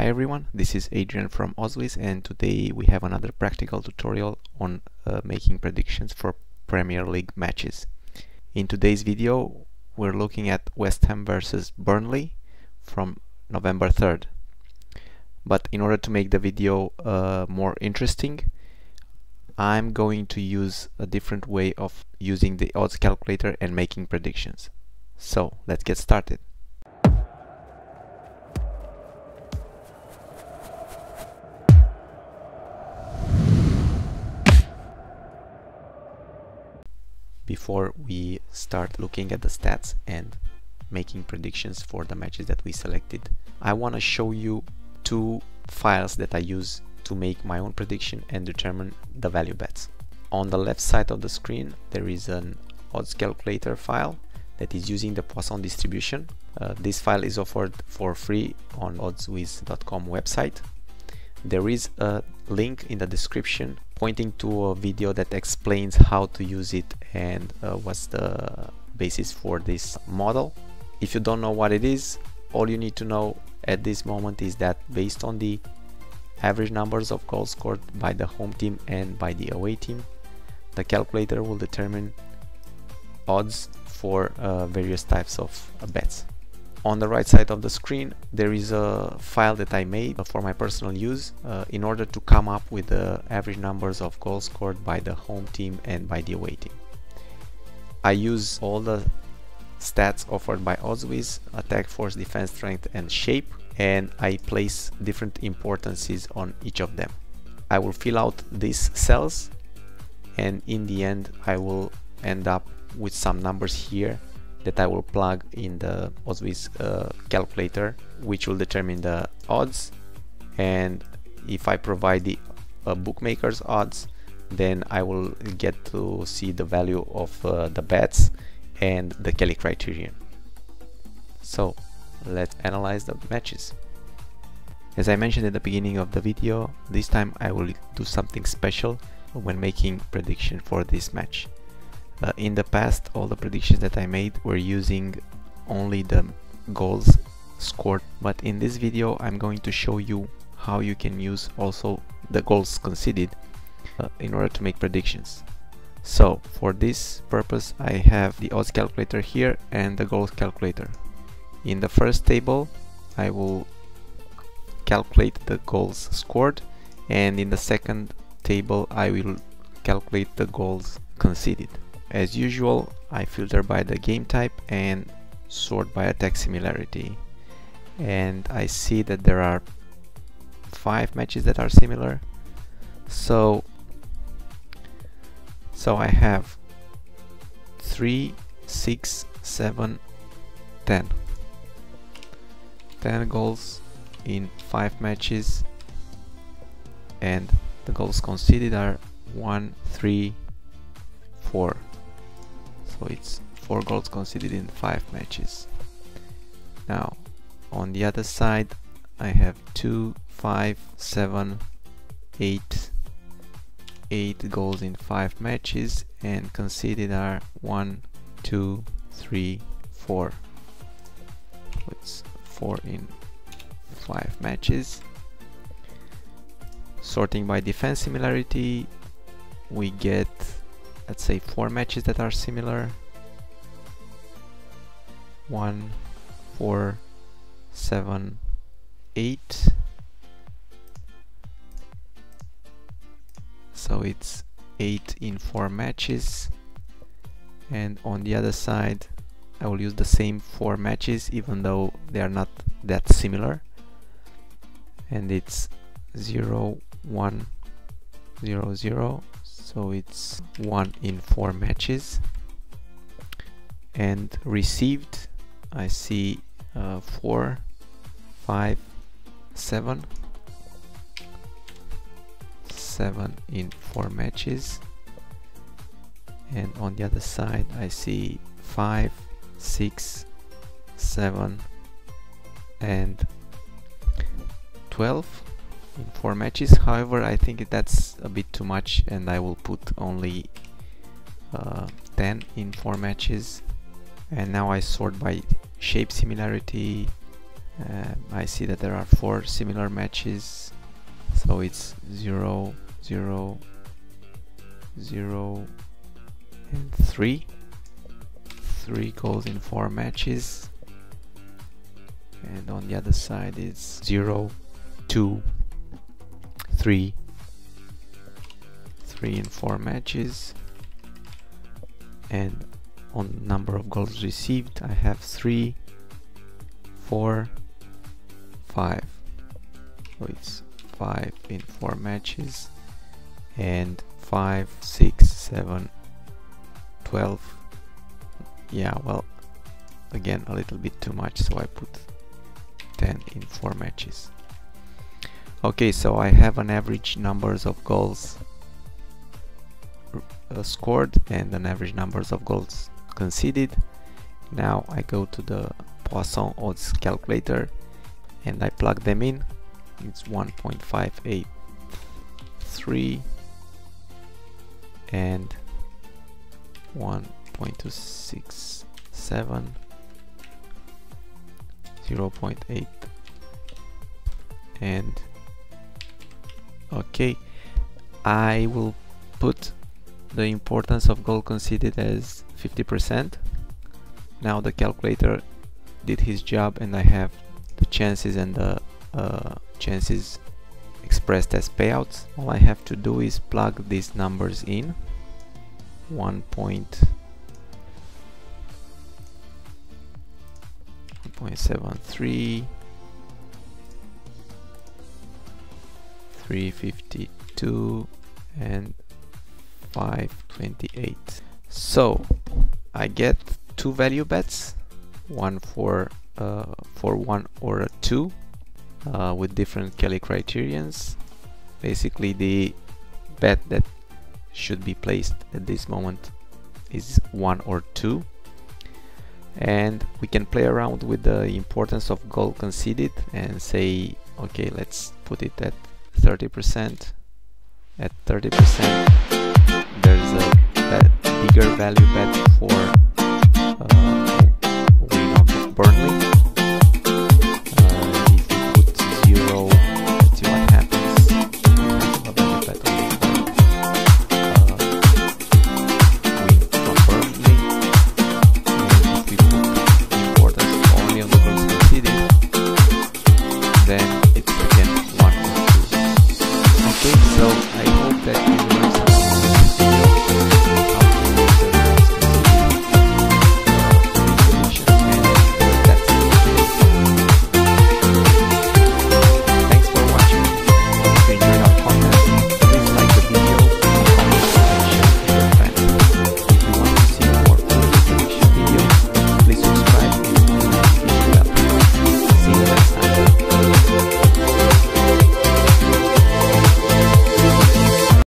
Hi everyone, this is Adrian from OddsWizz, and today we have another practical tutorial on making predictions for Premier League matches. In today's video we're looking at West Ham versus Burnley from November 3rd. But in order to make the video more interesting, I'm going to use a different way of using the odds calculator and making predictions. So let's get started. Before we start looking at the stats and making predictions for the matches that we selected, I want to show you two files that I use to make my own prediction and determine the value bets. On the left side of the screen there is an odds calculator file that is using the Poisson distribution. This file is offered for free on oddswizz.com website. There is a link in the description pointing to a video that explains how to use it and what's the basis for this model. If you don't know what it is, all you need to know at this moment is that based on the average numbers of goals scored by the home team and by the away team, the calculator will determine odds for various types of bets. On the right side of the screen there is a file that I made for my personal use in order to come up with the average numbers of goals scored by the home team and by the away team. I use all the stats offered by OddsWizz: attack, force, defense, strength and shape, and I place different importances on each of them. I will fill out these cells and in the end I will end up with some numbers here that I will plug in the OddsWizz calculator, which will determine the odds. And if I provide the bookmaker's odds, then I will get to see the value of the bets and the Kelly criterion. So let's analyze the matches. As I mentioned at the beginning of the video, this time I will do something special when making prediction for this match. In the past, all the predictions that I made were using only the goals scored, but in this video I'm going to show you how you can use also the goals conceded in order to make predictions. So for this purpose I have the odds calculator here and the goals calculator. In the first table I will calculate the goals scored, and in the second table I will calculate the goals conceded. As usual, I filter by the game type and sort by attack similarity, and I see that there are 5 matches that are similar. So I have 3, 6, 7, 10 goals in 5 matches, and the goals conceded are 1, 3, 4. So it's 4 goals conceded in 5 matches. Now on the other side I have 2, 5, 7, 8 goals in 5 matches, and conceded are 1, 2, 3, 4. So it's 4 in 5 matches. Sorting by defense similarity, we get, let's say, 4 matches that are similar. 1, 4, 7, 8. So it's 8 in 4 matches. And on the other side I will use the same 4 matches even though they are not that similar. And it's 0, 1, 0, 0. So it's 1 in 4 matches. And received, I see 4, 5, 7 in 4 matches. And on the other side I see 5, 6, 7 and 12 in 4 matches. However, I think that's a bit too much and I will put only 10 in 4 matches. And now I sort by shape similarity, I see that there are 4 similar matches, so it's 0, 0, 0 and 3 goals in 4 matches, and on the other side it's 0, 2, 3 in 4 matches. And on number of goals received I have 3, 4, 5, so it's 5 in 4 matches, and 5, 6, 7, 12. Yeah, well, again a little bit too much, so I put 10 in 4 matches. Okay, so I have an average numbers of goals scored and an average numbers of goals conceded. Now I go to the Poisson Odds calculator and I plug them in. It's 1.583 and 1.267, 0.8, and okay, I will put the importance of goal conceded as 50%. Now the calculator did his job and I have the chances and the chances expressed as payouts. All I have to do is plug these numbers in. 1.73, 352 and 528. So I get 2 value bets, one for 1 or a 2 with different Kelly criterions. Basically the bet that should be placed at this moment is 1 or 2, and we can play around with the importance of goal conceded and say, okay, let's put it at 30%. At 30% there's a bigger value bet for win of Burnley.